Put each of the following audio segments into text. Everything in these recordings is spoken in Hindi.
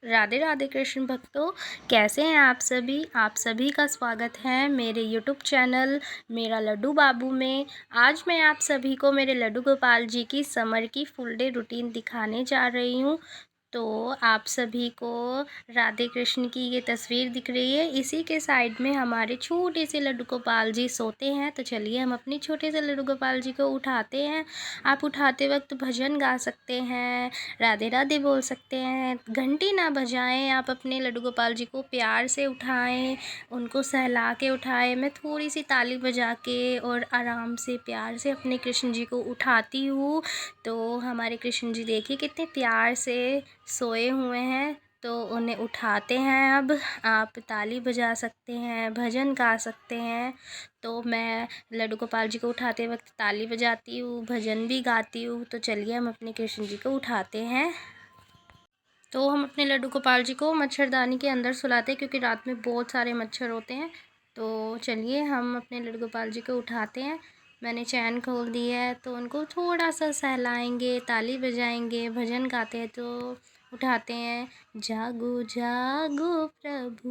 राधे राधे कृष्ण भक्तों, कैसे हैं आप सभी का स्वागत है मेरे यूट्यूब चैनल मेरा लड्डू बाबू में। आज मैं आप सभी को मेरे लड्डू गोपाल जी की समर की फुल डे रूटीन दिखाने जा रही हूँ। तो आप सभी को राधे कृष्ण की ये तस्वीर दिख रही है, इसी के साइड में हमारे छोटे से लड्डू गोपाल जी सोते हैं। तो चलिए हम अपने छोटे से लड्डू गोपाल जी को उठाते हैं। आप उठाते वक्त भजन गा सकते हैं, राधे राधे बोल सकते हैं, घंटी ना बजाएं। आप अपने लड्डू गोपाल जी को प्यार से उठाएं, उनको सहला के उठाएं। मैं थोड़ी सी ताली बजा के और आराम से प्यार से अपने कृष्ण जी को उठाती हूँ। तो हमारे कृष्ण जी देखिए कितने प्यार से सोए हुए हैं। तो उन्हें उठाते हैं। अब आप ताली बजा सकते हैं, भजन गा सकते हैं। तो मैं लड्डू गोपाल जी को उठाते वक्त ताली बजाती हूँ, भजन भी गाती हूँ। तो चलिए हम अपने कृष्ण जी को उठाते हैं। तो हम अपने लड्डू गोपाल जी को मच्छरदानी के अंदर सुलाते हैं, क्योंकि रात में बहुत सारे मच्छर होते हैं। तो चलिए हम अपने लड्डू गोपाल जी को उठाते हैं। मैंने चैन खोल दी है, तो उनको थोड़ा सा सहलाएंगे, ताली बजाएंगे, भजन गाते हैं। तो उठाते हैं। जागो जागो प्रभु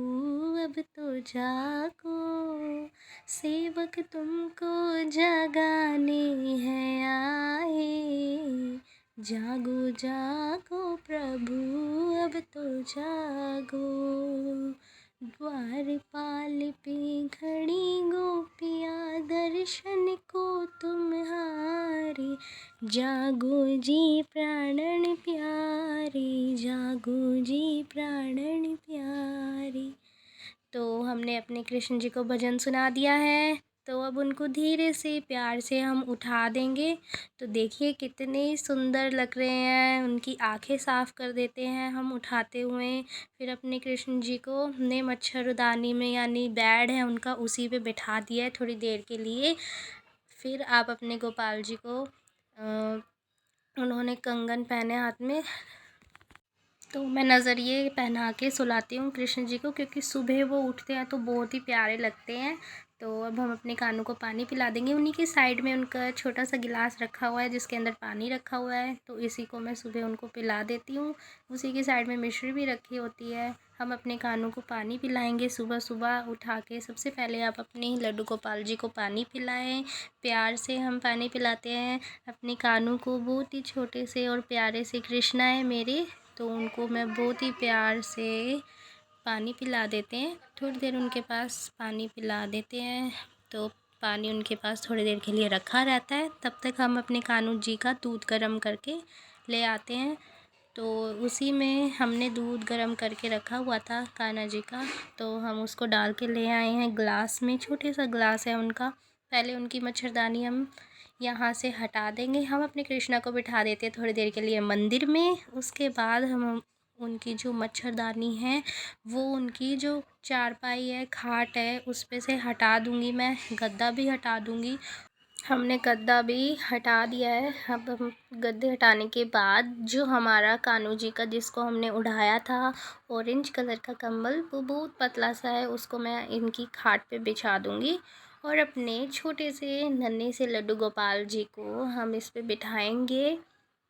अब तो जागो, सेवक तुमको जगाने हैं आए। जागो जागो प्रभु अब तो जागो, द्वारपाल पे खड़ी गोपियाँ दर्शन को तुम्हारे। जागो जी प्राणन प्यारे, जागो जी प्राणन प्यारे। तो हमने अपने कृष्ण जी को भजन सुना दिया है। तो अब उनको धीरे से प्यार से हम उठा देंगे। तो देखिए कितने सुंदर लग रहे हैं, उनकी आंखें साफ़ कर देते हैं हम उठाते हुए। फिर अपने कृष्ण जी को हमने मच्छरदानी में, यानी बेड है उनका, उसी पे बिठा दिया है थोड़ी देर के लिए। फिर आप अपने गोपाल जी को उन्होंने कंगन पहने हाथ में, तो मैं नज़रिए पहना के सुलाती हूँ कृष्ण जी को, क्योंकि सुबह वो उठते हैं तो बहुत ही प्यारे लगते हैं। तो अब हम अपने कानों को पानी पिला देंगे। उन्हीं की साइड में उनका छोटा सा गिलास रखा हुआ है जिसके अंदर पानी रखा हुआ है, तो इसी को मैं सुबह उनको पिला देती हूँ। उसी की साइड में मिश्री भी रखी होती है। हम अपने कानों को पानी पिलाएंगे सुबह सुबह उठा के। सबसे पहले आप अपने ही लड्डू गोपाल जी को पानी पिलाएं, प्यार से हम पानी पिलाते हैं अपने कानों को। बहुत ही छोटे से और प्यारे से कृष्णा है मेरे, तो उनको मैं बहुत ही प्यार से पानी पिला देते हैं। थोड़ी देर उनके पास पानी पिला देते हैं। तो पानी उनके पास थोड़ी देर के लिए रखा रहता है, तब तक हम अपने कान्हा जी का दूध गर्म करके ले आते हैं। तो उसी में हमने दूध गर्म करके रखा हुआ था कान्हा जी का, तो हम उसको डाल के ले आए हैं ग्लास में। छोटे सा ग्लास है उनका। पहले उनकी मच्छरदानी हम यहाँ से हटा देंगे। हम अपने कृष्णा को बिठा देते हैं थोड़ी देर के लिए मंदिर में। उसके बाद हम उनकी जो मच्छरदानी है, वो उनकी जो चारपाई है, खाट है, उस पे से हटा दूँगी मैं। गद्दा भी हटा दूँगी। हमने गद्दा भी हटा दिया है। अब हम गद्दे हटाने के बाद जो हमारा कान्हा जी का, जिसको हमने उड़ाया था ऑरेंज कलर का कंबल, वो बहुत पतला सा है, उसको मैं इनकी खाट पे बिछा दूँगी। और अपने छोटे से नन्हे से लड्डू गोपाल जी को हम इस पे बिठाएंगे।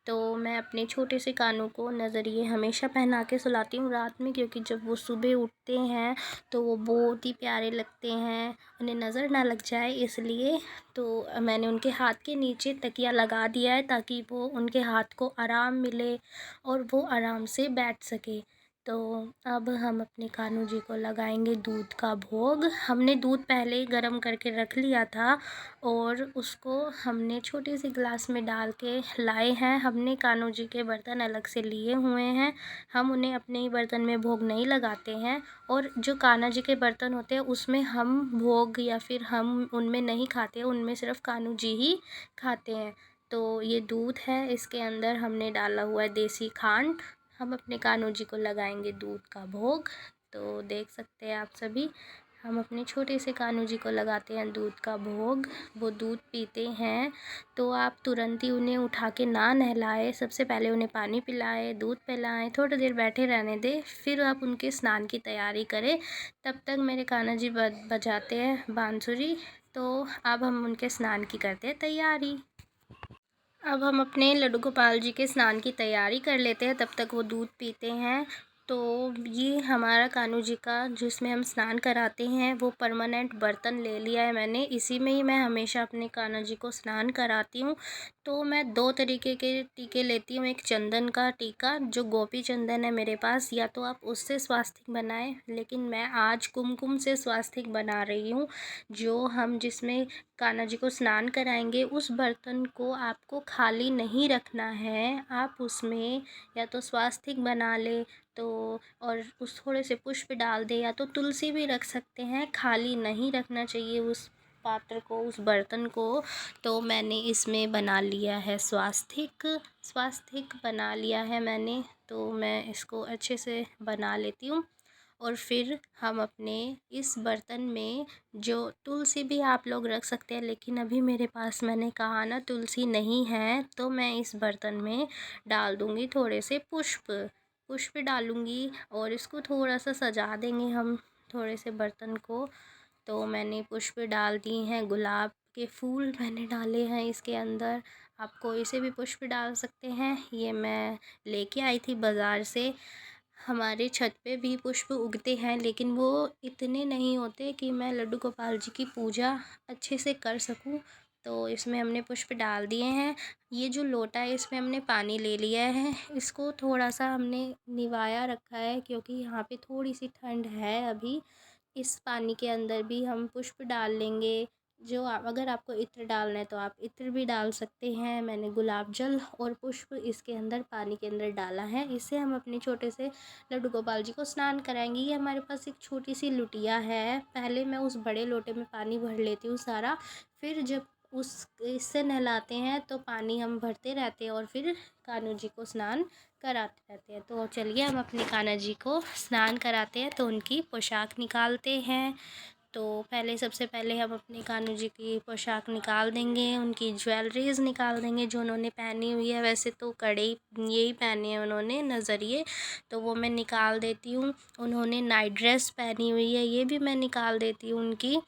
तो मैं अपने छोटे से कानों को नज़रिए हमेशा पहना के सुलाती हूँ रात में, क्योंकि जब वो सुबह उठते हैं तो वो बहुत ही प्यारे लगते हैं, उन्हें नज़र ना लग जाए इसलिए। तो मैंने उनके हाथ के नीचे तकिया लगा दिया है, ताकि वो उनके हाथ को आराम मिले और वो आराम से बैठ सके। तो अब हम अपने कान्हा जी को लगाएंगे दूध का भोग। हमने दूध पहले ही गर्म करके रख लिया था और उसको हमने छोटे से गिलास में डाल के लाए हैं। हमने कान्हा जी के बर्तन अलग से लिए हुए हैं, हम उन्हें अपने ही बर्तन में भोग नहीं लगाते हैं। और जो कान्हा जी के बर्तन होते हैं उसमें हम भोग या फिर हम उनमें नहीं खाते, उनमें सिर्फ कान्हा जी ही खाते हैं। तो ये दूध है, इसके अंदर हमने डाला हुआ है देसी खांड। हम अपने कान्हा जी को लगाएंगे दूध का भोग। तो देख सकते हैं आप सभी, हम अपने छोटे से कान्हा जी को लगाते हैं दूध का भोग। वो दूध पीते हैं, तो आप तुरंत ही उन्हें उठा के ना नहलाएं। सबसे पहले उन्हें पानी पिलाएं, दूध पिलाएं, थोड़ी देर बैठे रहने दें, फिर आप उनके स्नान की तैयारी करें। तब तक मेरे कान्हा जी बजाते हैं बांसुरी। तो अब हम उनके स्नान की करते हैं तैयारी। अब हम अपने लड्डू गोपाल जी के स्नान की तैयारी कर लेते हैं, तब तक वो दूध पीते हैं। तो ये हमारा कान्हू जी का जिसमें हम स्नान कराते हैं वो परमानेंट बर्तन ले लिया है मैंने। इसी में ही मैं हमेशा अपने कान्हा जी को स्नान कराती हूँ। तो मैं 2 तरीके के टीके लेती हूँ। एक चंदन का टीका जो गोपी चंदन है मेरे पास, या तो आप उससे स्वास्तिक बनाएं, लेकिन मैं आज कुमकुम से स्वास्तिक बना रही हूँ। जो हम जिसमें कान्हा जी को स्नान कराएंगे उस बर्तन को आपको खाली नहीं रखना है। आप उसमें या तो स्वास्तिक बना ले तो और उस थोड़े से पुष्प डाल दे, या तो तुलसी भी रख सकते हैं। खाली नहीं रखना चाहिए उस पात्र को, उस बर्तन को। तो मैंने इसमें बना लिया है स्वास्तिक बना लिया है मैंने। तो मैं इसको अच्छे से बना लेती हूँ। और फिर हम अपने इस बर्तन में जो तुलसी भी आप लोग रख सकते हैं, लेकिन अभी मेरे पास मैंने कहा ना तुलसी नहीं है, तो मैं इस बर्तन में डाल दूँगी थोड़े से पुष्प डालूँगी और इसको थोड़ा सा सजा देंगे हम थोड़े से बर्तन को। तो मैंने पुष्प डाल दिए हैं, गुलाब के फूल मैंने डाले हैं इसके अंदर। आप कोई से भी पुष्प डाल सकते हैं। ये मैं लेके आई थी बाज़ार से। हमारे छत पे भी पुष्प उगते हैं, लेकिन वो इतने नहीं होते कि मैं लड्डू गोपाल जी की पूजा अच्छे से कर सकूं। तो इसमें हमने पुष्प डाल दिए हैं। ये जो लोटा है इसमें हमने पानी ले लिया है। इसको थोड़ा सा हमने निवाया रखा है क्योंकि यहाँ पे थोड़ी सी ठंड है अभी। इस पानी के अंदर भी हम पुष्प डाल लेंगे। जो अगर आपको इत्र डालना है तो आप इत्र भी डाल सकते हैं। मैंने गुलाब जल और पुष्प इसके अंदर पानी के अंदर डाला है। इससे हम अपने छोटे से लड्डू गोपाल जी को स्नान कराएंगे। ये हमारे पास एक छोटी सी लुटिया है। पहले मैं उस बड़े लोटे में पानी भर लेती हूँ सारा, फिर जब उस इससे नहलाते हैं तो पानी हम भरते रहते हैं और फिर कान्हू जी को स्नान कराते रहते हैं। तो चलिए हम अपने कान्हा जी को स्नान कराते हैं। तो उनकी पोशाक निकालते हैं। तो सबसे पहले हम अपने कान्हू जी की पोशाक निकाल देंगे, उनकी ज्वेलरीज निकाल देंगे जो उन्होंने पहनी हुई है। वैसे तो कड़े यही पहने हैं उन्होंने, नज़रिए, तो वो मैं निकाल देती हूँ। उन्होंने नाइट ड्रेस पहनी हुई है, ये भी मैं निकाल देती हूँ उनकी।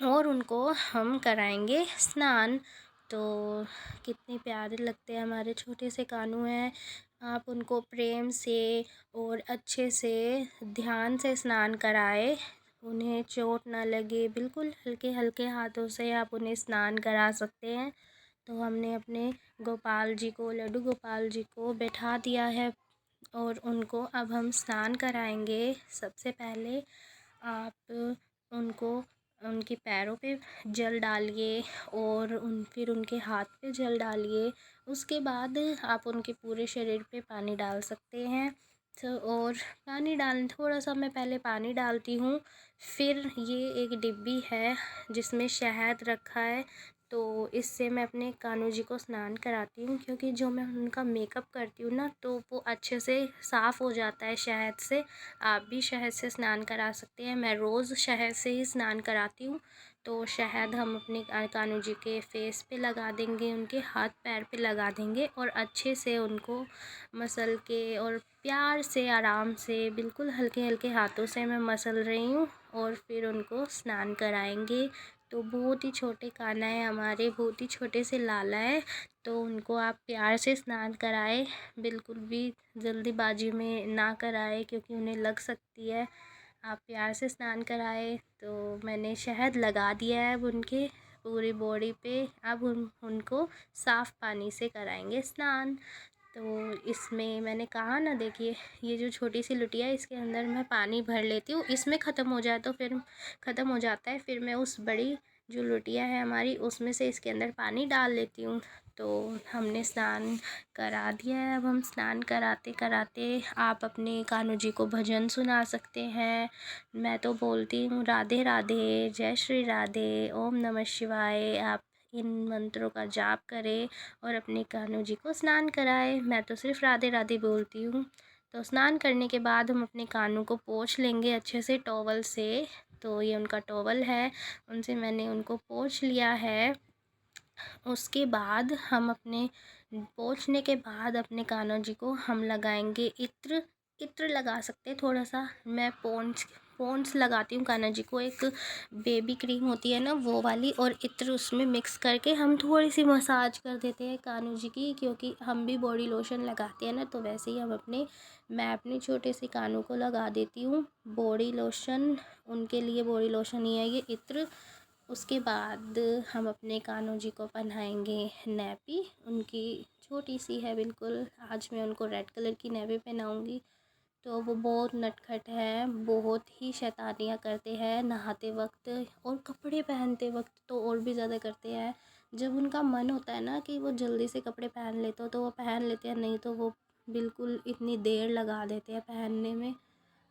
और उनको हम कराएंगे स्नान। तो कितने प्यारे लगते हैं, हमारे छोटे से कान्हू हैं। आप उनको प्रेम से और अच्छे से ध्यान से स्नान कराएं। उन्हें चोट ना लगे, बिल्कुल हल्के हल्के हाथों से आप उन्हें स्नान करा सकते हैं। तो हमने अपने गोपाल जी को, लड्डू गोपाल जी को बैठा दिया है और उनको अब हम स्नान कराएंगे। सबसे पहले आप उनको उनके पैरों पे जल डालिए और फिर उनके हाथ पे जल डालिए। उसके बाद आप उनके पूरे शरीर पे पानी डाल सकते हैं। तो और पानी थोड़ा सा मैं पहले पानी डालती हूँ। फिर ये एक डिब्बी है जिसमें शहद रखा है, तो इससे मैं अपने कान्हू जी को स्नान कराती हूँ। क्योंकि जो मैं उनका मेकअप करती हूँ ना, तो वो अच्छे से साफ़ हो जाता है शहद से। आप भी शहद से स्नान करा सकते हैं। मैं रोज़ शहद से ही स्नान कराती हूँ। तो शहद हम अपने कान्हू जी के फेस पे लगा देंगे, उनके हाथ पैर पे लगा देंगे और अच्छे से उनको मसल के और प्यार से आराम से बिल्कुल हल्के हल्के हाथों से मैं मसल रही हूँ और फिर उनको स्नान कराएंगे। तो बहुत ही छोटे कान्हा है हमारे, बहुत ही छोटे से लाला है। तो उनको आप प्यार से स्नान कराएं, बिल्कुल भी जल्दीबाजी में ना कराएं क्योंकि उन्हें लग सकती है। आप प्यार से स्नान कराएं। तो मैंने शहद लगा दिया है अब उनके पूरी बॉडी पे। अब उनको साफ़ पानी से कराएंगे स्नान। तो इसमें मैंने कहा ना, देखिए ये जो छोटी सी लुटिया है इसके अंदर मैं पानी भर लेती हूँ। इसमें ख़त्म हो जाए तो फिर ख़त्म हो जाता है, फिर मैं उस बड़ी जो लुटिया है हमारी उसमें से इसके अंदर पानी डाल लेती हूँ। तो हमने स्नान करा दिया है। अब हम स्नान कराते कराते आप अपने कान्हू जी को भजन सुना सकते हैं। मैं तो बोलती हूँ राधे राधे, जय श्री राधे, ओम नमः शिवाय। आप इन मंत्रों का जाप करें और अपने कान्हू जी को स्नान कराएं। मैं तो सिर्फ राधे राधे बोलती हूँ। तो स्नान करने के बाद हम अपने कानों को पोंछ लेंगे अच्छे से टॉवल से। तो ये उनका टॉवल है, उनसे मैंने उनको पोंछ लिया है। उसके बाद हम अपने पोंछने के बाद अपने कान्हा जी को हम लगाएंगे इत्र। इत्र लगा सकते हैं थोड़ा सा। मैं पॉन्ड्स लगाती हूँ कान्हा जी को। एक बेबी क्रीम होती है ना वो वाली, और इत्र उसमें मिक्स करके हम थोड़ी सी मसाज कर देते हैं कान्हा जी की, क्योंकि हम भी बॉडी लोशन लगाते हैं ना, तो वैसे ही मैं अपने छोटे से कानों को लगा देती हूँ बॉडी लोशन। उनके लिए बॉडी लोशन ही है ये इत्र। उसके बाद हम अपने कान्हा जी को पहनाएंगे नैपी। उनकी छोटी सी है बिल्कुल। आज मैं उनको रेड कलर की नैपी पहनाऊँगी। तो वो बहुत नटखट है, बहुत ही शैतानियाँ करते हैं नहाते वक्त, और कपड़े पहनते वक्त तो और भी ज़्यादा करते हैं। जब उनका मन होता है ना कि वो जल्दी से कपड़े पहन लेते हो तो वो पहन लेते हैं, नहीं तो वो बिल्कुल इतनी देर लगा देते हैं पहनने में।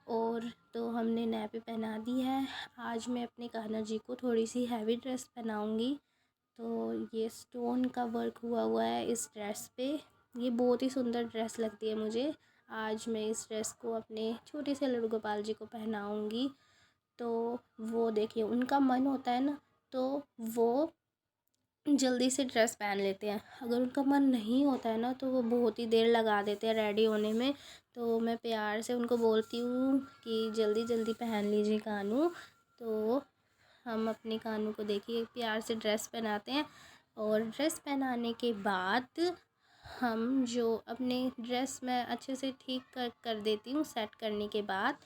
और तो हमने नैपी पहना दी है। आज मैं अपने कान्हा जी को थोड़ी सी हैवी ड्रेस पहनाऊँगी। तो ये स्टोन का वर्क हुआ हुआ है इस ड्रेस पे। ये बहुत ही सुंदर ड्रेस लगती है मुझे। आज मैं इस ड्रेस को अपने छोटे से लड्डू गोपाल जी को पहनाऊँगी। तो वो देखिए उनका मन होता है ना तो वो जल्दी से ड्रेस पहन लेते हैं। अगर उनका मन नहीं होता है ना तो वो बहुत ही देर लगा देते हैं रेडी होने में। तो मैं प्यार से उनको बोलती हूँ कि जल्दी जल्दी पहन लीजिए कानू। तो हम अपने कानू को देखिए प्यार से ड्रेस पहनाते हैं, और ड्रेस पहनाने के बाद हम जो अपने ड्रेस में अच्छे से ठीक कर देती हूँ। सेट करने के बाद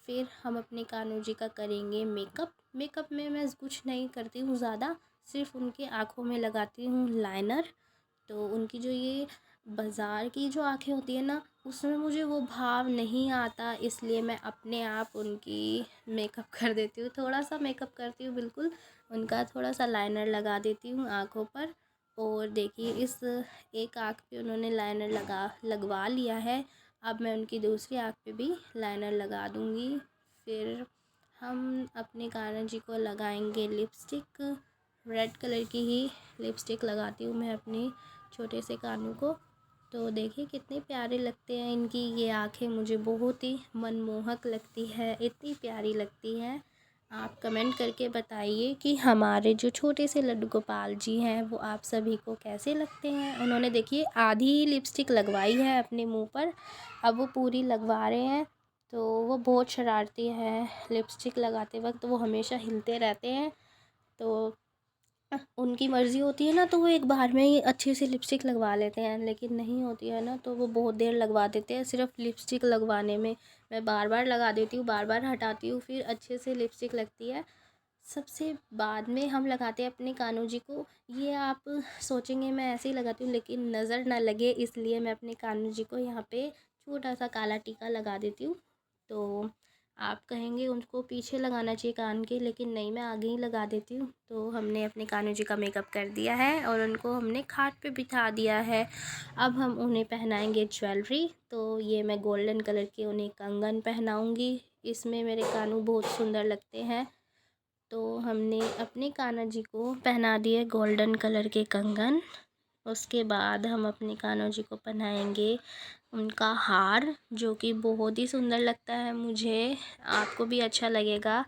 फिर हम अपने कान्हा जी का करेंगे मेकअप। मेकअप में मैं कुछ नहीं करती हूँ ज़्यादा, सिर्फ उनकी आँखों में लगाती हूँ लाइनर। तो उनकी जो ये बाज़ार की जो आँखें होती है ना उसमें मुझे वो भाव नहीं आता, इसलिए मैं अपने आप उनकी मेकअप कर देती हूँ। थोड़ा सा मेकअप करती हूँ बिल्कुल, उनका थोड़ा सा लाइनर लगा देती हूँ आँखों पर। और देखिए इस एक आँख पे उन्होंने लाइनर लगवा लिया है। अब मैं उनकी दूसरी आँख पे भी लाइनर लगा दूँगी। फिर हम अपने कान्हा जी को लगाएंगे लिपस्टिक। रेड कलर की ही लिपस्टिक लगाती हूँ मैं अपने छोटे से कानों को। तो देखिए कितने प्यारे लगते हैं इनकी ये आँखें, मुझे बहुत ही मनमोहक लगती है, इतनी प्यारी लगती हैं। आप कमेंट करके बताइए कि हमारे जो छोटे से लड्डू गोपाल जी हैं वो आप सभी को कैसे लगते हैं। उन्होंने देखिए आधी ही लिपस्टिक लगवाई है अपने मुंह पर, अब वो पूरी लगवा रहे हैं। तो वो बहुत शरारती हैं, लिपस्टिक लगाते वक्त वो हमेशा हिलते रहते हैं। तो उनकी मर्ज़ी होती है ना तो वो एक बार में ही अच्छे से लिपस्टिक लगवा लेते हैं, लेकिन नहीं होती है ना तो वो बहुत देर लगवा देते हैं सिर्फ लिपस्टिक लगवाने में। मैं बार बार लगा देती हूँ, बार बार हटाती हूँ, फिर अच्छे से लिपस्टिक लगती है। सबसे बाद में हम लगाते हैं अपने कान्हा जी को। ये आप सोचेंगे मैं ऐसे ही लगाती हूँ, लेकिन नज़र ना लगे इसलिए मैं अपने कान्हा जी को यहाँ पे छोटा सा काला टीका लगा देती हूँ। तो आप कहेंगे उनको पीछे लगाना चाहिए कान के, लेकिन नहीं, मैं आगे ही लगा देती हूँ। तो हमने अपने कान्हा जी का मेकअप कर दिया है और उनको हमने खाट पे बिठा दिया है। अब हम उन्हें पहनाएंगे ज्वेलरी। तो ये मैं गोल्डन कलर के उन्हें कंगन पहनाऊँगी। इसमें मेरे कानू बहुत सुंदर लगते हैं। तो हमने अपने कान्हा जी को पहना दिए गोल्डन कलर के कंगन। उसके बाद हम अपने कान्हा जी को पहनाएंगे उनका हार, जो कि बहुत ही सुंदर लगता है मुझे, आपको भी अच्छा लगेगा।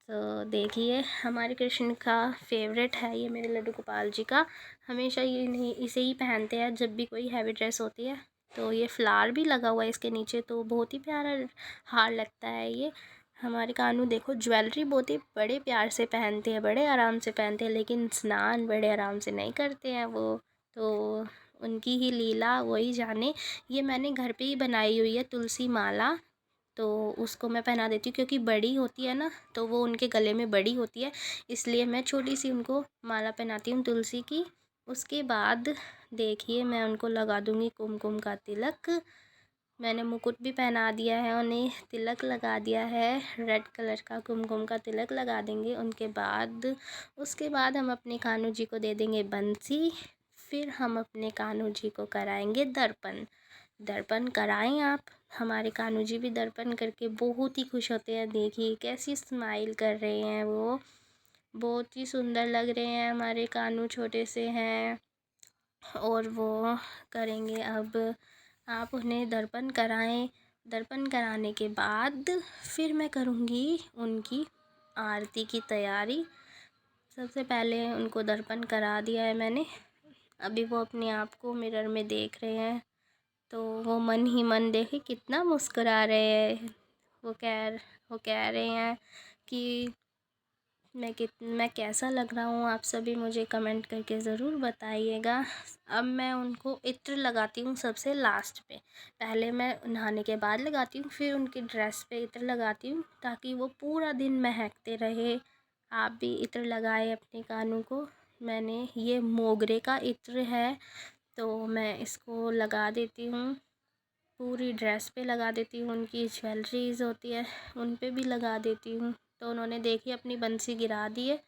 तो देखिए हमारे कृष्ण का फेवरेट है ये मेरे लड्डू गोपाल जी का। हमेशा ये नहीं इसे ही पहनते हैं जब भी कोई हैवी ड्रेस होती है। तो ये फ्लावर भी लगा हुआ है इसके नीचे, तो बहुत ही प्यारा हार लगता है ये। हमारे कानू देखो ज्वेलरी बहुत ही बड़े प्यार से पहनते हैं, बड़े आराम से पहनते हैं, लेकिन स्नान बड़े आराम से नहीं करते हैं वो। तो उनकी ही लीला वही जाने। ये मैंने घर पे ही बनाई हुई है तुलसी माला, तो उसको मैं पहना देती हूँ क्योंकि बड़ी होती है ना तो वो उनके गले में बड़ी होती है, इसलिए मैं छोटी सी उनको माला पहनाती हूँ तुलसी की। उसके बाद देखिए मैं उनको लगा दूँगी कुमकुम का तिलक। मैंने मुकुट भी पहना दिया है, उन्हें तिलक लगा दिया है, रेड कलर का कुमकुम का तिलक लगा देंगे उनके बाद। उसके बाद हम अपने कान्हा जी को दे देंगे बंसी। फिर हम अपने कान्हा जी को कराएंगे दर्पण। दर्पण कराएं आप। हमारे कान्हा जी भी दर्पण करके बहुत ही खुश होते हैं, देखिए कैसी स्माइल कर रहे हैं वो, बहुत ही सुंदर लग रहे हैं हमारे कान्हा, छोटे से हैं। और वो करेंगे अब, आप उन्हें दर्पण कराएं। दर्पण कराने के बाद फिर मैं करूँगी उनकी आरती की तैयारी। सबसे पहले उनको दर्पण करा दिया है मैंने, अभी वो अपने आप को मिरर में देख रहे हैं। तो वो मन ही मन देखे कितना मुस्कुरा रहे हैं। वो वो कह रहे हैं कि मैं कैसा लग रहा हूँ। आप सभी मुझे कमेंट करके ज़रूर बताइएगा। अब मैं उनको इत्र लगाती हूँ सबसे लास्ट पे, पहले मैं नहाने के बाद लगाती हूँ, फिर उनकी ड्रेस पे इत्र लगाती हूँ ताकि वो पूरा दिन महकते रहे। आप भी इत्र लगाए अपने कानों को। मैंने ये मोगरे का इत्र है, तो मैं इसको लगा देती हूँ, पूरी ड्रेस पे लगा देती हूँ। उनकी ज्वेलरीज होती है उन पे भी लगा देती हूँ। तो उन्होंने देखी अपनी बंसी गिरा दी है,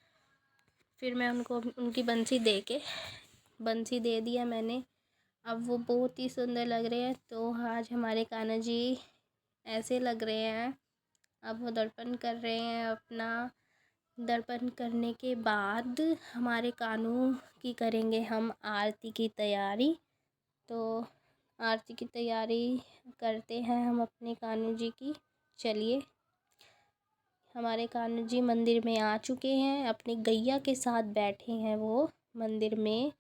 फिर मैं उनको उनकी बंसी दे दिया मैंने। अब वो बहुत ही सुंदर लग रहे हैं। तो आज हमारे कान्हा जी ऐसे लग रहे हैं। अब वो दर्पण कर रहे हैं अपना। दर्पण करने के बाद हमारे कान्हों की करेंगे हम आरती की तैयारी। तो आरती की तैयारी करते हैं हम अपने कान्हा जी की। चलिए, हमारे कान्हा जी मंदिर में आ चुके हैं, अपनी गैया के साथ बैठे हैं वो मंदिर में।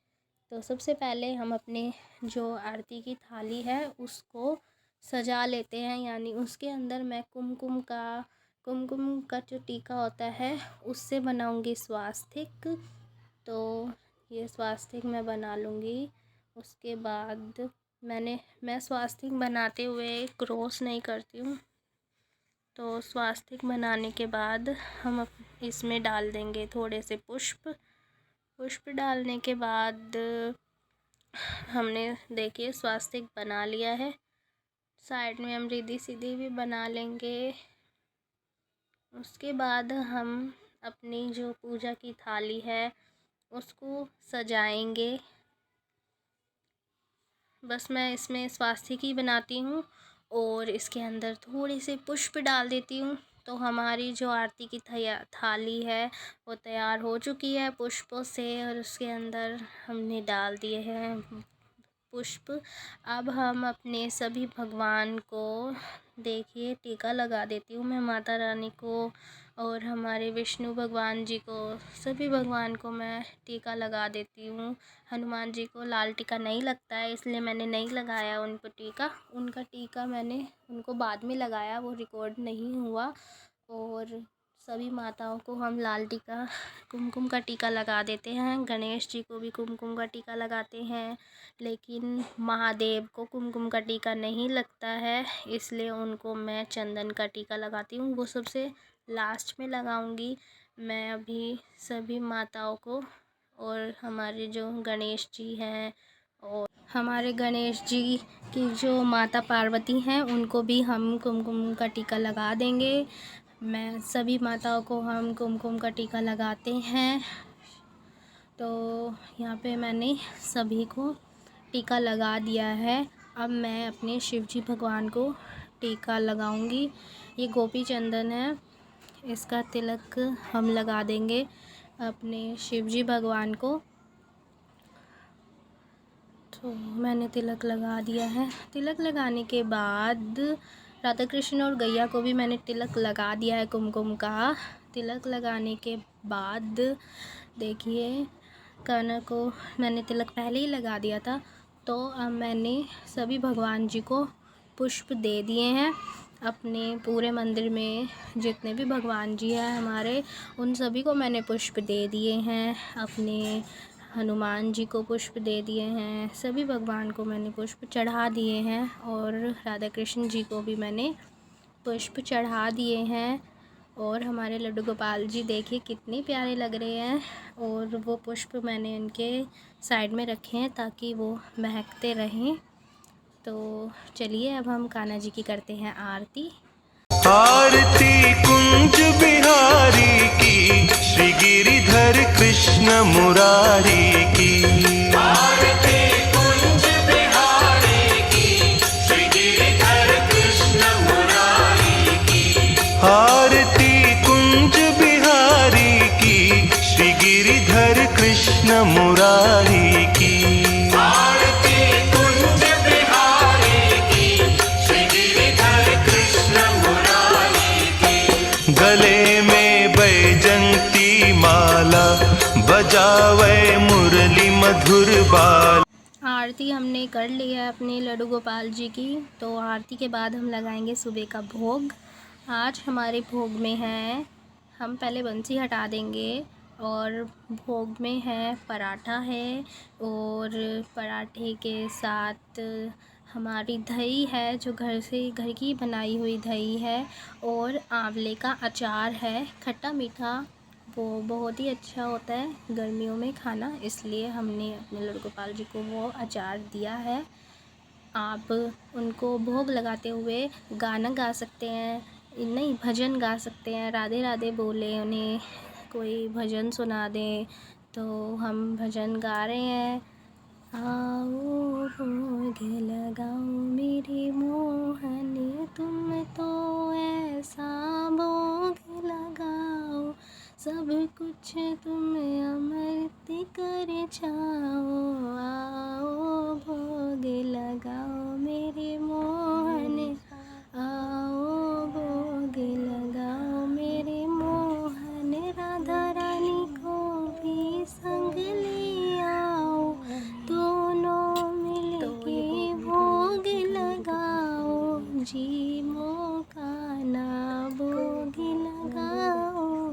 तो सबसे पहले हम अपने जो आरती की थाली है उसको सजा लेते हैं, यानी उसके अंदर मैं कुमकुम का जो टीका होता है उससे बनाऊंगी स्वास्तिक। तो ये स्वास्तिक मैं बना लूँगी। उसके बाद मैं स्वास्तिक बनाते हुए क्रॉस नहीं करती हूँ। तो स्वास्तिक बनाने के बाद हम इसमें डाल देंगे थोड़े से पुष्प डालने के बाद हमने देखिए स्वास्तिक बना लिया है। साइड में हम रिद्धि सिद्धि भी बना लेंगे। उसके बाद हम अपनी जो पूजा की थाली है उसको सजाएंगे। बस मैं इसमें स्वास्तिक ही बनाती हूँ और इसके अंदर थोड़े से पुष्प डाल देती हूँ। तो हमारी जो आरती की थाली है वो तैयार हो चुकी है पुष्पों से, और उसके अंदर हमने डाल दिए हैं पुष्प। अब हम अपने सभी भगवान को देखिए टीका लगा देती हूँ मैं, माता रानी को और हमारे विष्णु भगवान जी को, सभी भगवान को मैं टीका लगा देती हूँ। हनुमान जी को लाल टीका नहीं लगता है, इसलिए मैंने नहीं लगाया उनको टीका। उनका टीका मैंने उनको बाद में लगाया, वो रिकॉर्ड नहीं हुआ। और सभी माताओं को हम लाल टीका कुमकुम का टीका लगा देते हैं। गणेश जी को भी कुमकुम का टीका लगाते हैं, लेकिन महादेव को कुमकुम का टीका नहीं लगता है, इसलिए उनको मैं चंदन का टीका लगाती हूँ। वो सबसे लास्ट में लगाऊंगी मैं अभी सभी माताओं को। और हमारे जो गणेश जी हैं और हमारे गणेश जी की जो माता पार्वती हैं उनको भी हम कुमकुम का टीका लगा देंगे। मैं सभी माताओं को हम कुमकुम का टीका लगाते हैं। तो यहाँ पे मैंने सभी को टीका लगा दिया है। अब मैं अपने शिवजी भगवान को टीका लगाऊंगी। ये गोपी चंदन है, इसका तिलक हम लगा देंगे अपने शिवजी भगवान को। तो मैंने तिलक लगा दिया है। तिलक लगाने के बाद राधा कृष्ण और गैया को भी मैंने तिलक लगा दिया है कुमकुम का। तिलक लगाने के बाद देखिए कान्हा को मैंने तिलक पहले ही लगा दिया था। तो अब मैंने सभी भगवान जी को पुष्प दे दिए हैं। अपने पूरे मंदिर में जितने भी भगवान जी हैं हमारे, उन सभी को मैंने पुष्प दे दिए हैं। अपने हनुमान जी को पुष्प दे दिए हैं, सभी भगवान को मैंने पुष्प चढ़ा दिए हैं। और राधा कृष्ण जी को भी मैंने पुष्प चढ़ा दिए हैं। और हमारे लड्डू गोपाल जी देखिए कितने प्यारे लग रहे हैं। और वो पुष्प मैंने उनके साइड में रखे हैं ताकि वो महकते रहें। तो चलिए अब हम कान्हा जी की करते हैं आरती। आरती कुंज बिहारी की, श्री गिरिधर कृष्ण मुरारी की। आरती कुंज बिहारी की, श्री गिरिधर कृष्ण मुरारी की। आरती कुंज बिहारी की, श्री गिरिधर कृष्ण मुरारी की। गले में बैजंती माला, बजावे मुरली मधुर बाल। आरती हमने कर ली है अपने लड्डू गोपाल जी की। तो आरती के बाद हम लगाएंगे सुबह का भोग। आज हमारे भोग में है, हम पहले बंसी हटा देंगे और भोग में है पराठा है और पराठे के साथ हमारी दही है जो घर की बनाई हुई दही है और आंवले का अचार है, खट्टा मीठा। वो बहुत ही अच्छा होता है गर्मियों में खाना, इसलिए हमने अपने लड़गोपाल जी को वो अचार दिया है। आप उनको भोग लगाते हुए गाना गा सकते हैं, नहीं भजन गा सकते हैं, राधे राधे बोले, उन्हें कोई भजन सुना दें। तो हम भजन गा रहे हैं। आओ भोग लगाओ मेरे मोहन, तुम तो ऐसा भोग लगाओ, सब कुछ तुम अमृत कर जाओ। आओ भोग लगाओ मेरे मोहन, आओ भोग लगाओ मेरे मोहन, राधा रानी को भी संग ले आओ, दोनों मिलके भोग लगाओ, जीवों का ना भोग लगाओ।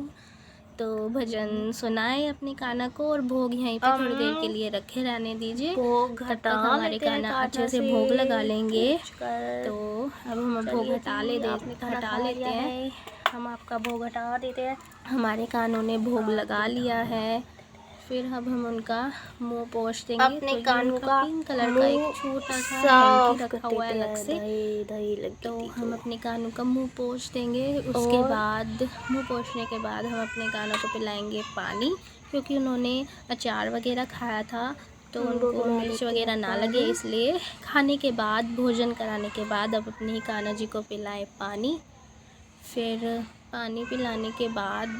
तो भजन सुनाए अपने कान्हा को और भोग यहीं पे थोड़ी देर के लिए रखे रहने दीजिए, तब तक हमारे कान्हा अच्छे से भोग लगा लेंगे। तो अब हम भोग हटा लेते हैं। हम आपका भोग हटा देते हैं। हमारे कान्हों ने भोग लगा लिया है। फिर अब हम उनका मुंह पोंछ देंगे। अपने तो कानों का पिंक कलर का एक छोटा सा साफ रखा हुआ है अलग से, दही लगी तो थी हम अपने कानों का मुंह पोंछ देंगे। उसके बाद मुंह पोंछने के बाद हम अपने कानों को पिलाएंगे पानी, क्योंकि उन्होंने अचार वगैरह खाया था तो उनको मिर्च वगैरह ना लगे, इसलिए खाने के बाद भोजन कराने के बाद अब अपने कान्हा जी को पिलाएं पानी। फिर पानी पिलाने के बाद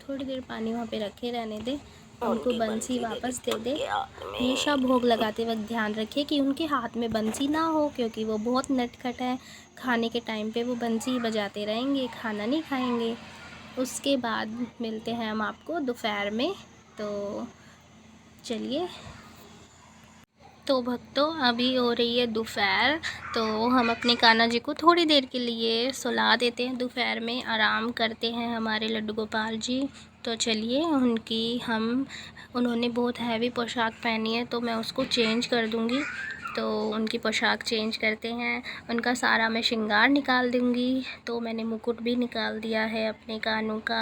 थोड़ी देर पानी वहाँ पे रखे रहने दें, उनको बंसी वापस दे दे। हमेशा भोग लगाते वक्त ध्यान रखिए कि उनके हाथ में बंसी ना हो, क्योंकि वो बहुत नटखट है। खाने के टाइम पे वो बंसी बजाते रहेंगे, खाना नहीं खाएंगे। उसके बाद मिलते हैं हम आपको दोपहर में। तो चलिए, तो भक्तों अभी हो रही है दोपहर, तो हम अपने कान्हा जी को थोड़ी देर के लिए सुला देते हैं। दोपहर में आराम करते हैं हमारे लड्डू गोपाल जी। तो चलिए, उन्होंने बहुत हैवी पोशाक पहनी है तो मैं उसको चेंज कर दूँगी। तो उनकी पोशाक चेंज करते हैं, उनका सारा मैं श्रृंगार निकाल दूँगी। तो मैंने मुकुट भी निकाल दिया है अपने कानों का।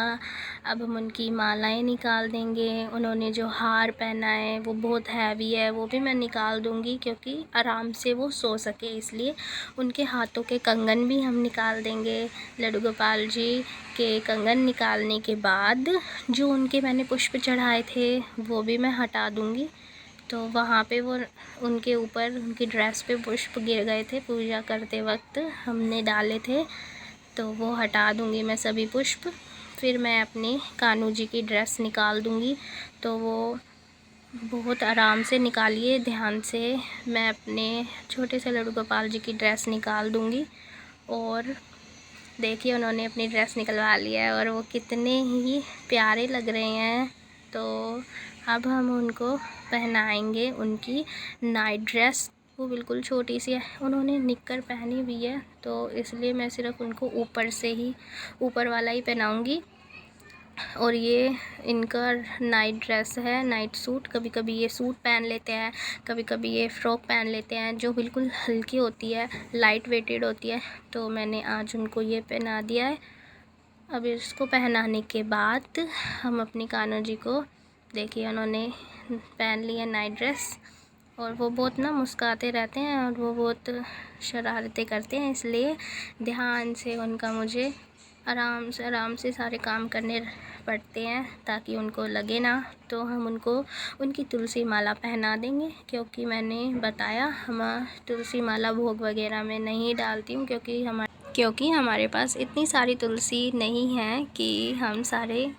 अब हम उनकी मालाएं निकाल देंगे। उन्होंने जो हार पहना है वो बहुत हैवी है, वो भी मैं निकाल दूँगी, क्योंकि आराम से वो सो सके, इसलिए। उनके हाथों के कंगन भी हम निकाल देंगे। लड्डू गोपाल जी के कंगन निकालने के बाद जो उनके मैंने पुष्प चढ़ाए थे वो भी मैं हटा दूँगी। तो वहाँ पे वो उनके ऊपर उनकी ड्रेस पे पुष्प गिर गए थे, पूजा करते वक्त हमने डाले थे, तो वो हटा दूँगी मैं सभी पुष्प। फिर मैं अपनी कान्हू जी की ड्रेस निकाल दूँगी। तो वो बहुत आराम से निकालिए, ध्यान से। मैं अपने छोटे से लड्डू गोपाल जी की ड्रेस निकाल दूँगी। और देखिए, उन्होंने अपनी ड्रेस निकलवा लिया है और वो कितने ही प्यारे लग रहे हैं। तो अब हम उनको पहनाएंगे उनकी नाइट ड्रेस। वो बिल्कुल छोटी सी है, उन्होंने निक्कर पहनी हुई है, तो इसलिए मैं सिर्फ उनको ऊपर वाला ही पहनाऊंगी। और ये इनका नाइट ड्रेस है, नाइट सूट। कभी कभी ये सूट पहन लेते हैं, कभी कभी ये फ़्रॉक पहन लेते हैं, जो बिल्कुल हल्की होती है, लाइट वेटेड होती है। तो मैंने आज उनको ये पहना दिया है। अब इसको पहनाने के बाद हम अपनी कान्हा जी को, देखिए उन्होंने पहन लिया नाइट ड्रेस, और वो बहुत ना मुस्कुराते रहते हैं और वो बहुत शरारतें करते हैं, इसलिए ध्यान से उनका मुझे आराम से सारे काम करने पड़ते हैं, ताकि उनको लगे ना। तो हम उनको उनकी तुलसी माला पहना देंगे, क्योंकि मैंने बताया हम तुलसी माला भोग वगैरह में नहीं डालती हूँ, क्योंकि हमारे पास इतनी सारी तुलसी नहीं है कि हम सारे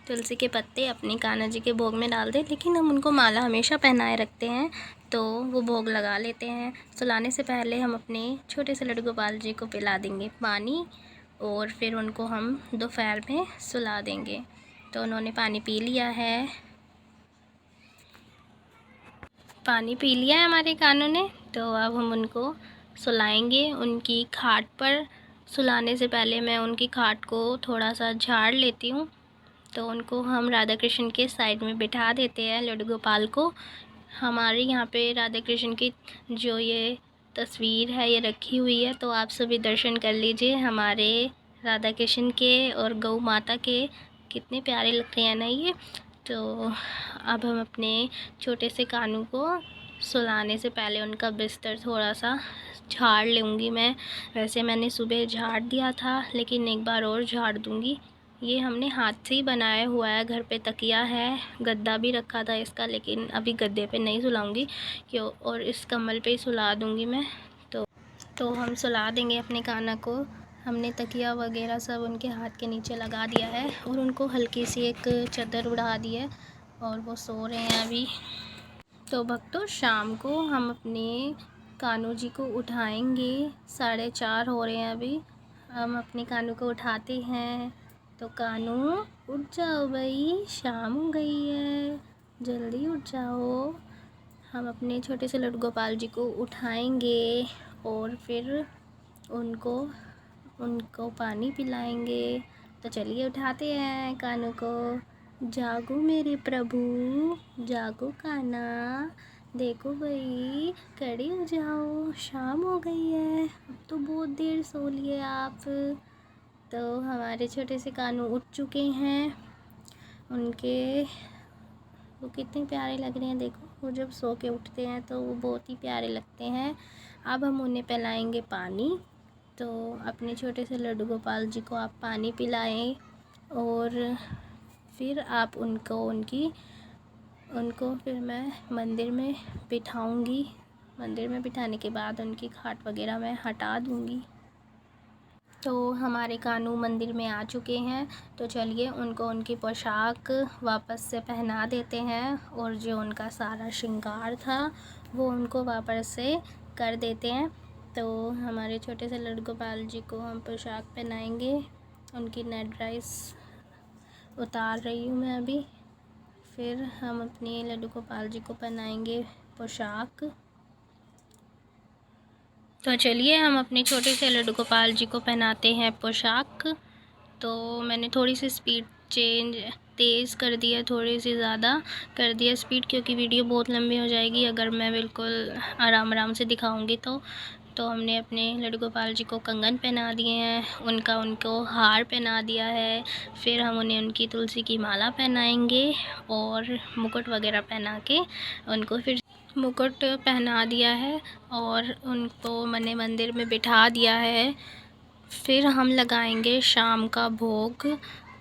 तुलसी के पत्ते अपने कान्हा जी के भोग में डाल दें। लेकिन हम उनको माला हमेशा पहनाए रखते हैं, तो वो भोग लगा लेते हैं। सुलाने से पहले हम अपने छोटे से लड्डू गोपाल जी को पिला देंगे पानी, और फिर उनको हम दोपहर में सुला देंगे। तो उन्होंने पानी पी लिया है, हमारे कानों ने। तो अब हम उनको सुलाएंगे, उनकी खाट पर सुलाने से पहले मैं उनकी खाट को थोड़ा सा झाड़ लेती हूँ। तो उनको हम राधा कृष्ण के साइड में बिठा देते हैं, लड्डू गोपाल को। हमारे यहाँ पे राधा कृष्ण की जो ये तस्वीर है ये रखी हुई है, तो आप सभी दर्शन कर लीजिए हमारे राधा कृष्ण के और गौ माता के। कितने प्यारे लगते हैं ना ये। तो अब हम अपने छोटे से कानू को सुलाने से पहले उनका बिस्तर थोड़ा सा झाड़ लूँगी मैं। वैसे मैंने सुबह झाड़ दिया था, लेकिन एक बार और झाड़ दूँगी। ये हमने हाथ से ही बनाया हुआ है, घर पे तकिया है, गद्दा भी रखा था इसका, लेकिन अभी गद्दे पे नहीं सुलाऊंगी क्यों, और इस कम्बल पे ही सुला दूंगी मैं। तो हम सुला देंगे अपने काना को। हमने तकिया वगैरह सब उनके हाथ के नीचे लगा दिया है और उनको हल्की सी एक चादर उड़ा दी है और वो सो रहे हैं अभी। तो भक्तों, शाम को हम अपने कानू जी को उठाएंगे। 4:30 हो रहे हैं अभी। हम अपने कानू को उठाते हैं। तो कानू उठ जाओ भाई, शाम हो गई है, जल्दी उठ जाओ। हम अपने छोटे से लड्डू गोपाल जी को उठाएंगे और फिर उनको पानी पिलाएंगे। तो चलिए उठाते हैं कानू को। जागो मेरे प्रभु, जागो काना, देखो भाई, खड़े हो जाओ, शाम हो गई है, अब तो बहुत देर सो लिए आप। तो हमारे छोटे से कानू उठ चुके हैं। वो कितने प्यारे लग रहे हैं, देखो। वो जब सो के उठते हैं तो वो बहुत ही प्यारे लगते हैं। अब हम उन्हें पिलाएंगे पानी। तो अपने छोटे से लड्डू गोपाल जी को आप पानी पिलाएं और फिर आप उनको फिर मैं मंदिर में बिठाऊंगी। मंदिर में बिठाने के बाद उनकी खाट वगैरह मैं हटा दूंगी। तो हमारे कानू मंदिर में आ चुके हैं। तो चलिए उनको उनकी पोशाक वापस से पहना देते हैं और जो उनका सारा श्रृंगार था वो उनको वापस से कर देते हैं। तो हमारे छोटे से लड्डू गोपाल जी को हम पोशाक पहनाएंगे। उनकी नेट ड्रेस उतार रही हूँ मैं अभी। फिर हम अपने लड्डू गोपाल जी को पहनाएंगे पोशाक। तो चलिए हम अपने छोटे से लड्डू गोपाल जी को पहनाते हैं पोशाक। तो मैंने थोड़ी सी स्पीड तेज़ कर दी है, थोड़ी सी ज़्यादा कर दिया स्पीड, क्योंकि वीडियो बहुत लंबी हो जाएगी अगर मैं बिल्कुल आराम से दिखाऊंगी। तो हमने अपने लड्डू गोपाल जी को कंगन पहना दिए हैं, उनको हार पहना दिया है। फिर हम उन्हें उनकी तुलसी की माला पहनाएंगे और मुकुट वगैरह पहना के उनको फिर मुकुट पहना दिया है और उनको मैंने मंदिर में बिठा दिया है। फिर हम लगाएंगे शाम का भोग।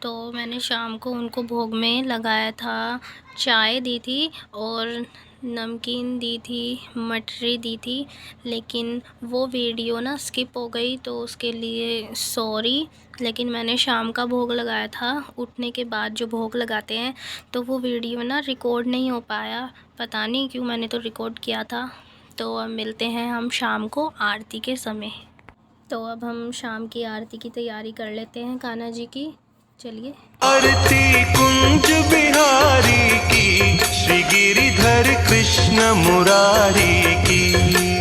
तो मैंने शाम को उनको भोग में लगाया था, चाय दी थी और नमकीन दी थी, मठरी दी थी, लेकिन वो वीडियो ना स्किप हो गई, तो उसके लिए सॉरी। लेकिन मैंने शाम का भोग लगाया था, उठने के बाद जो भोग लगाते हैं, तो वो वीडियो ना रिकॉर्ड नहीं हो पाया, पता नहीं क्यों, मैंने तो रिकॉर्ड किया था। तो अब मिलते हैं हम शाम को आरती के समय। तो अब हम शाम की आरती की तैयारी कर लेते हैं कान्हा जी की। चलिए। आरती कुंज बिहारी की, श्री गिरिधर कृष्ण मुरारी की।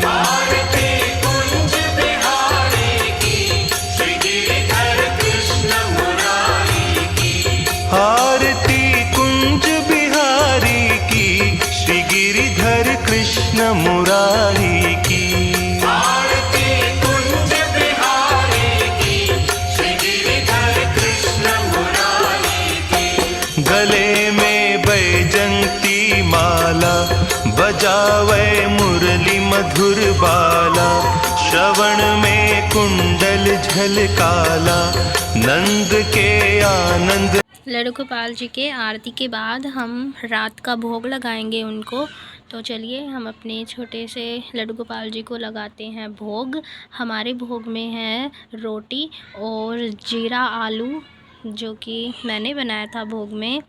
आरती कुंज बिहारी की, श्री गिरिधर कृष्ण मुरारी की। आरती कुंज बिहारी की, श्री गिरिधर कृष्ण मुरारी की। गले में बैजंती माला, बजावे मुरली मधुर बाला। श्रवण में कुंडल झलकाला, नंद के आनंद। लड्डू गोपाल जी के आरती के बाद हम रात का भोग लगाएंगे उनको। तो चलिए हम अपने छोटे से लड्डू गोपाल जी को लगाते हैं भोग। हमारे भोग में है रोटी और जीरा आलू, जो कि मैंने बनाया था भोग में।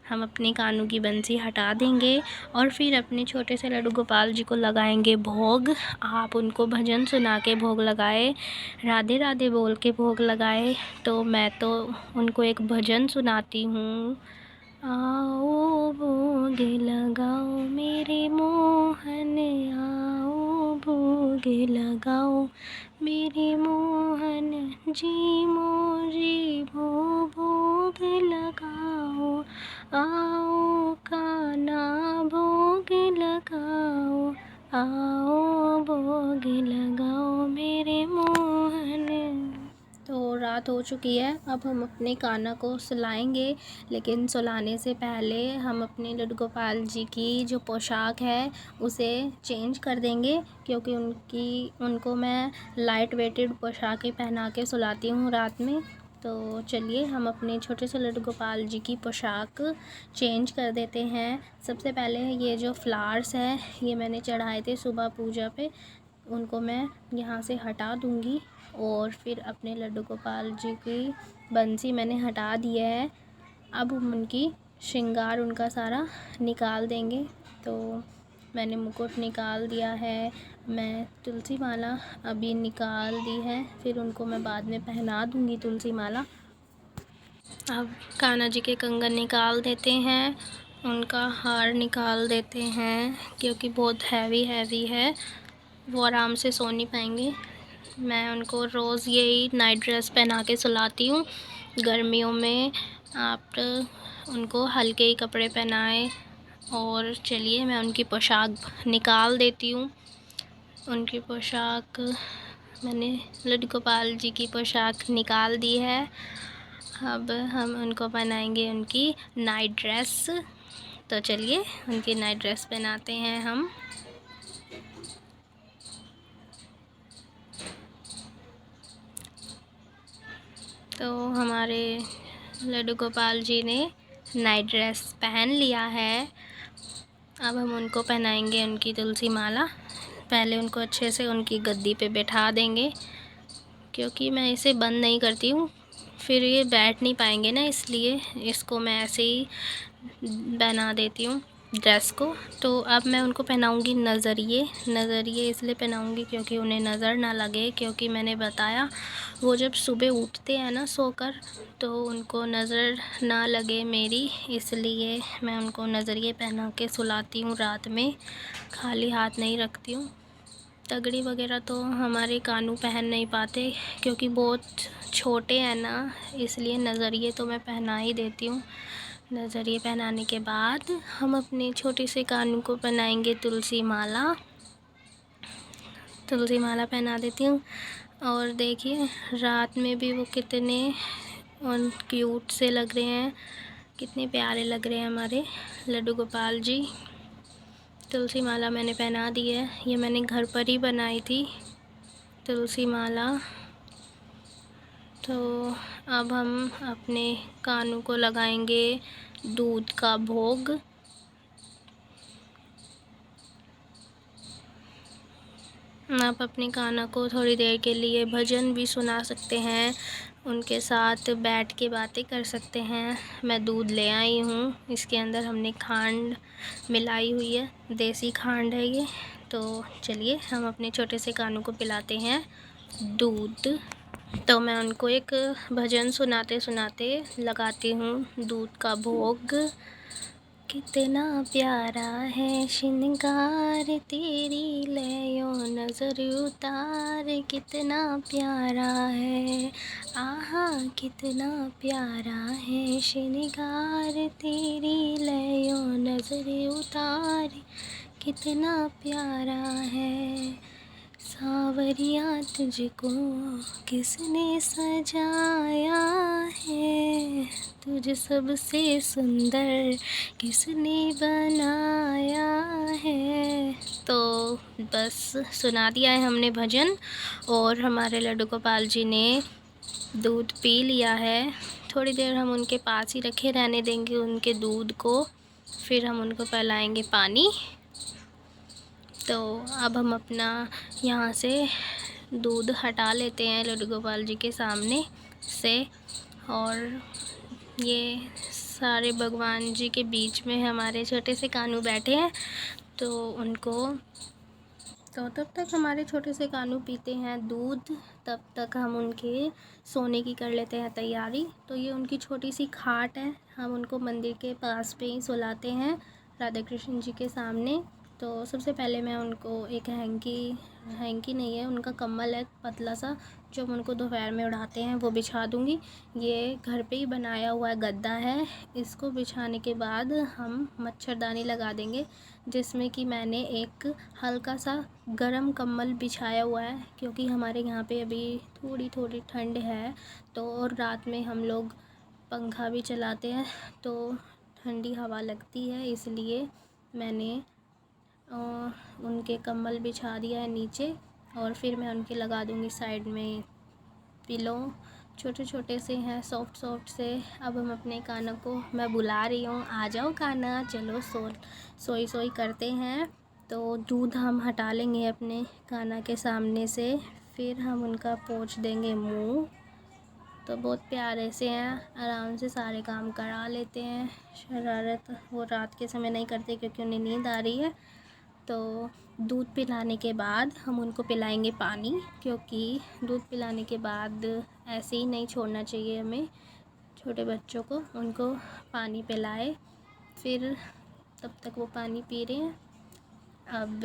हम अपने कानू की बंसी हटा देंगे और फिर अपने छोटे से लड्डू गोपाल जी को लगाएंगे भोग। आप उनको भजन सुना के भोग लगाए, राधे राधे बोल के भोग लगाए। तो मैं तो उनको एक भजन सुनाती हूँ आओ भोग लगाओ मेरे मोहन, आओ भोग लगाओ मेरे मोहन जी, मोरी भोग लगाओ। आओ कान्हा भोग लगाओ, आओ भोग लगाओ मेरे मोहन। तो रात हो चुकी है, अब हम अपने कान्हा को सुलाएंगे, लेकिन सुलाने से पहले हम अपने लड्डू गोपाल जी की जो पोशाक है उसे चेंज कर देंगे, क्योंकि उनको मैं लाइट वेटेड पोशाकें पहना के सुलाती हूँ रात में। तो चलिए हम अपने छोटे से लड्डू गोपाल जी की पोशाक चेंज कर देते हैं। सबसे पहले ये जो फ्लावर्स हैं ये मैंने चढ़ाए थे सुबह पूजा पे, उनको मैं यहाँ से हटा दूँगी और फिर अपने लड्डू गोपाल जी की बंसी मैंने हटा दिया है। अब हम उनकी श्रृंगार उनका सारा निकाल देंगे। तो मैंने मुकुट निकाल दिया है, मैं तुलसी माला अभी निकाल दी है, फिर उनको मैं बाद में पहना दूँगी तुलसी माला। अब कान्हा जी के कंगन निकाल देते हैं, उनका हार निकाल देते हैं, क्योंकि बहुत हैवी है, वो आराम से सो नहीं पाएंगे। मैं उनको रोज़ यही नाइट ड्रेस पहना के सुलाती हूँ। गर्मियों में आप उनको हल्के ही कपड़े पहनाएं। और चलिए मैं उनकी पोशाक निकाल देती हूँ। उनकी पोशाक मैंने लड्डू गोपाल जी की पोशाक निकाल दी है। अब हम उनको पहनाएंगे उनकी नाइट ड्रेस। तो चलिए उनकी नाइट ड्रेस पहनाते हैं हम। तो हमारे लड्डू गोपाल जी ने नाइट ड्रेस पहन लिया है। अब हम उनको पहनाएंगे उनकी तुलसी माला। पहले उनको अच्छे से उनकी गद्दी पे बैठा देंगे, क्योंकि मैं इसे बंद नहीं करती हूँ, फिर ये बैठ नहीं पाएंगे ना, इसलिए इसको मैं ऐसे ही बना देती हूँ ड्रेस को। तो अब मैं उनको पहनाऊँगी नज़रिए इसलिए पहनाऊँगी क्योंकि उन्हें नज़र ना लगे, क्योंकि मैंने बताया वो जब सुबह उठते हैं ना सोकर तो उनको नज़र ना लगे मेरी, इसलिए मैं उनको नज़रिए पहना के सुलाती हूँ रात में, खाली हाथ नहीं रखती हूँ। तगड़ी वगैरह तो हमारे कानू पहन नहीं पाते क्योंकि बहुत छोटे हैं ना, इसलिए नज़रिए तो मैं पहना ही देती हूँ। नज़रिए पहनाने के बाद हम अपने छोटे से कानू को पहनाएंगे तुलसी माला पहना देती हूँ। और देखिए रात में भी वो कितने क्यूट से लग रहे हैं, कितने प्यारे लग रहे हैं हमारे लड्डू गोपाल जी। तुलसी माला मैंने पहना दी है, ये मैंने घर पर ही बनाई थी तुलसी माला। तो अब हम अपने कानू को लगाएंगे दूध का भोग। आप अपने कान्हा को थोड़ी देर के लिए भजन भी सुना सकते हैं, उनके साथ बैठ के बातें कर सकते हैं। मैं दूध ले आई हूँ, इसके अंदर हमने खांड मिलाई हुई है, देसी खांड है ये। तो चलिए हम अपने छोटे से कानू को पिलाते हैं दूध। तो मैं उनको एक भजन सुनाते सुनाते लगाती हूँ दूध का भोग। कितना प्यारा है श्रृंगार तेरी लयो नज़र उतार, कितना प्यारा है, आहा कितना प्यारा है श्रृंगार तेरी लयो नज़र उतार, कितना प्यारा है। सावरिया तुझको किसने सजाया है, तुझ सबसे सुंदर किसने बनाया है। तो बस सुना दिया है हमने भजन, और हमारे लड्डू गोपाल जी ने दूध पी लिया है। थोड़ी देर हम उनके पास ही रखे रहने देंगे उनके दूध को, फिर हम उनको पिलाएंगे पानी। तो अब हम अपना यहाँ से दूध हटा लेते हैं लड्डू गोपाल जी के सामने से, और ये सारे भगवान जी के बीच में हमारे छोटे से कानू बैठे हैं, तो उनको तो तब तक हमारे छोटे से कानू पीते हैं दूध, तब तक हम उनके सोने की कर लेते हैं तैयारी। तो ये उनकी छोटी सी खाट है, हम उनको मंदिर के पास पे ही सुलाते हैं राधा कृष्ण जी के सामने। तो सबसे पहले मैं उनको एक हैंकी नहीं है, उनका कम्बल है पतला सा, जो हम उनको दोपहर में उड़ाते हैं, वो बिछा दूँगी। ये घर पे ही बनाया हुआ गद्दा है, इसको बिछाने के बाद हम मच्छरदानी लगा देंगे, जिसमें कि मैंने एक हल्का सा गरम कम्बल बिछाया हुआ है, क्योंकि हमारे यहाँ पे अभी थोड़ी थोड़ी ठंड है। तो और रात में हम लोग पंखा भी चलाते हैं, तो ठंडी हवा लगती है, इसलिए मैंने उनके कम्बल बिछा दिया है नीचे। और फिर मैं उनके लगा दूँगी साइड में पिलो, छोटे छोटे से हैं, सॉफ्ट सॉफ्ट से। अब हम अपने काना को मैं बुला रही हूँ, आ जाओ काना, चलो सोई करते हैं। तो दूध हम हटा लेंगे अपने काना के सामने से, फिर हम उनका पोंछ देंगे मुंह। तो बहुत प्यारे से हैं, आराम से सारे काम करा लेते हैं। शरारत वो रात के समय नहीं करते, क्योंकि उन्हें नींद आ रही है। तो दूध पिलाने के बाद हम उनको पिलाएंगे पानी, क्योंकि दूध पिलाने के बाद ऐसे ही नहीं छोड़ना चाहिए हमें छोटे बच्चों को, उनको पानी पिलाए। फिर तब तक वो पानी पी रहे हैं। अब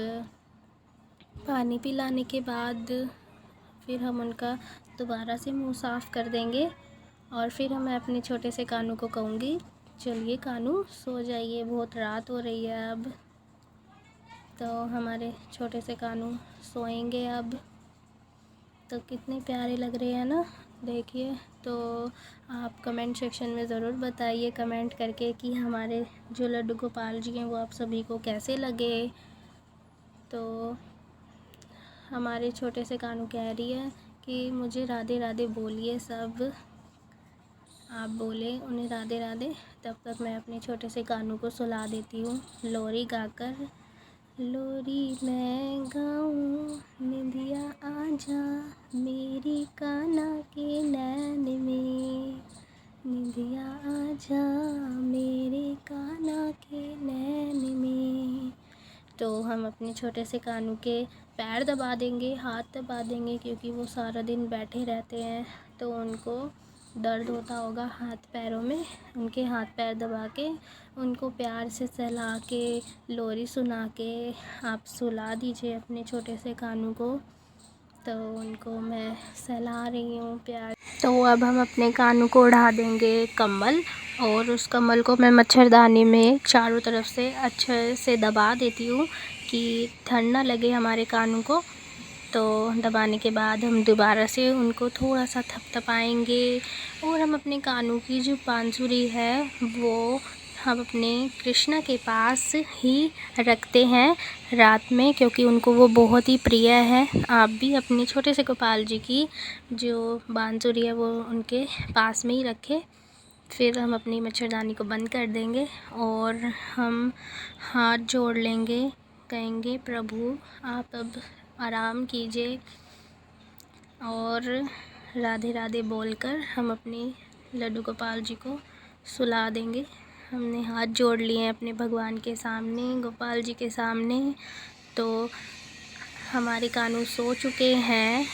पानी पिलाने के बाद फिर हम उनका दोबारा से मुंह साफ़ कर देंगे। और फिर मैं अपने छोटे से कानू को कहूँगी, चलिए कानू सो जाइए, बहुत रात हो रही है अब। तो हमारे छोटे से कानू सोएंगे अब। तो कितने प्यारे लग रहे हैं ना, देखिए। तो आप कमेंट सेक्शन में ज़रूर बताइए कमेंट करके कि हमारे जो लड्डू गोपाल जी हैं वो आप सभी को कैसे लगे। तो हमारे छोटे से कानू कह रही है कि मुझे राधे राधे बोलिए सब, आप बोले उन्हें राधे राधे। तब तक मैं अपने छोटे से कानू को सुला देती हूँ लोरी गाकर। लोरी मैं गाऊँ निंदिया आजा मेरी काना के नैन में, निंदिया आजा मेरे काना के नैन में। तो हम अपने छोटे से कानू के पैर दबा देंगे, हाथ दबा देंगे, क्योंकि वो सारा दिन बैठे रहते हैं, तो उनको दर्द होता होगा हाथ पैरों में। उनके हाथ पैर दबा के उनको प्यार से सहला के लोरी सुना के आप सुला दीजिए अपने छोटे से कानू को। तो उनको मैं सहला रही हूँ प्यार। तो अब हम अपने कानू को उड़ा देंगे कंबल, और उस कंबल को मैं मच्छरदानी में चारों तरफ से अच्छे से दबा देती हूँ कि ठंड ना लगे हमारे कानू को। तो दबाने के बाद हम दोबारा से उनको थोड़ा सा थपथपाएंगे। और हम अपने कानू की जो बांसुरी है वो हम अपने कृष्णा के पास ही रखते हैं रात में, क्योंकि उनको वो बहुत ही प्रिय है। आप भी अपने छोटे से गोपाल जी की जो बांसुरी है वो उनके पास में ही रखें। फिर हम अपनी मच्छरदानी को बंद कर देंगे और हम हाथ जोड़ लेंगे, कहेंगे प्रभु आप अब आराम कीजिए, और राधे राधे बोलकर हम अपने लड्डू गोपाल जी को सुला देंगे। हमने हाथ जोड़ लिए हैं अपने भगवान के सामने, गोपाल जी के सामने। तो हमारे कानू सो चुके हैं।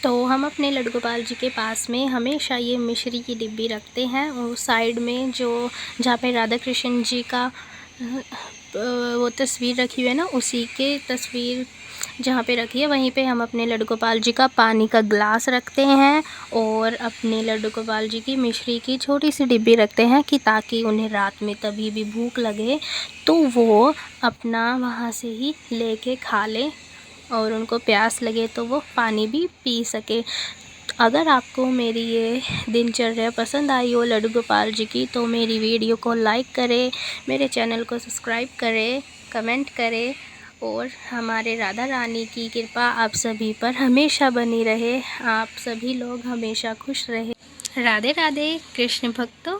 तो हम अपने लड्डू गोपाल जी के पास में हमेशा ये मिश्री की डिब्बी रखते हैं, और साइड में जो जहाँ पे राधा कृष्ण जी का वो तस्वीर रखी हुई है ना, उसी के तस्वीर जहाँ पे रखी है वहीं पे हम अपने लड्डू गोपाल जी का पानी का ग्लास रखते हैं, और अपने लड्डू गोपाल जी की मिश्री की छोटी सी डिब्बी रखते हैं, कि ताकि उन्हें रात में कभी भी भूख लगे तो वो अपना वहाँ से ही लेके खा लें, और उनको प्यास लगे तो वो पानी भी पी सके। अगर आपको मेरी ये दिनचर्या पसंद आई हो लड्डू गोपाल जी की, तो मेरी वीडियो को लाइक करें, मेरे चैनल को सब्सक्राइब करें, कमेंट करें, और हमारे राधा रानी की कृपा आप सभी पर हमेशा बनी रहे। आप सभी लोग हमेशा खुश रहे। राधे राधे कृष्ण भक्तों।